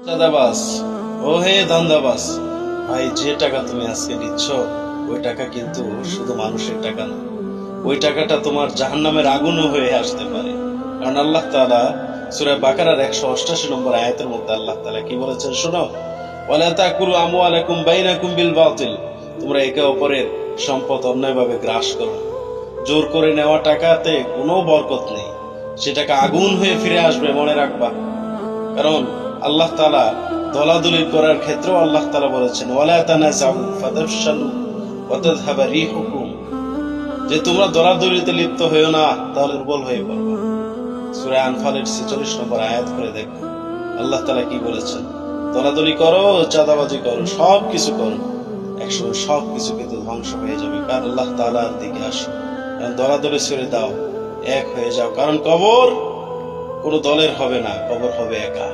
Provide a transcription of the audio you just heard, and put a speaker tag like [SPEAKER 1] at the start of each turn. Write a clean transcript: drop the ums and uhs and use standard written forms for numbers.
[SPEAKER 1] চাঁদাবাজ, ও হে ধান্দাবাজ, ভাই যে টাকা তুমি আজকে নিচ্ছ ওই টাকা কিন্তু শুধু মানুষের টাকা না, ওই টাকাটা তোমার জাহান্নামের আগুনও হয়ে আসতে পারে। কারণ আল্লাহ তাআলা সূরা বাকারার 188 নম্বর আয়াতের মধ্যে আল্লাহ তাআলা কি বলেছেন শোনো, ওয়ালা তাকুলু আমওয়ালাকুম বাইনাকুম বিল বাতিল, তোমরা একে অপরের সম্পদ অন্যায়ভাবে গ্রাস করো। জোর করে নেওয়া টাকাতে কোনো বরকত নেই, সে টাকা আগুন হয়ে ফিরে আসবে, মনে রাখবা। কারণ আল্লাহ তাআলা দলাদলি করার ক্ষেত্রেও আল্লাহ তাআলা বলেছেন ওয়ালা তানাজাউ ফাতাফশালু ওয়া তাযহাবা রিহুকুম, যে তোমরা দলাদলিতে লিপ্ত হইও না, তাহলে দুর্বল হয়ে পড়বে। সূরা আনফালের 46 নম্বর আয়াত করে দেখো আল্লাহ তাআলা কি বলেছেন। দলাদলি করো, চাঁদাবাজি করো, সবকিছু করো, একসময় সবকিছু কিন্তু ধ্বংস হয়ে যাবে। কারণ আল্লাহ তাআলার দিকে আসো, কারণ দলাদলি ছেড়ে দাও, এক হয়ে যাও। কারণ কবর কোনো দলের হবে না, কবর হবে একা।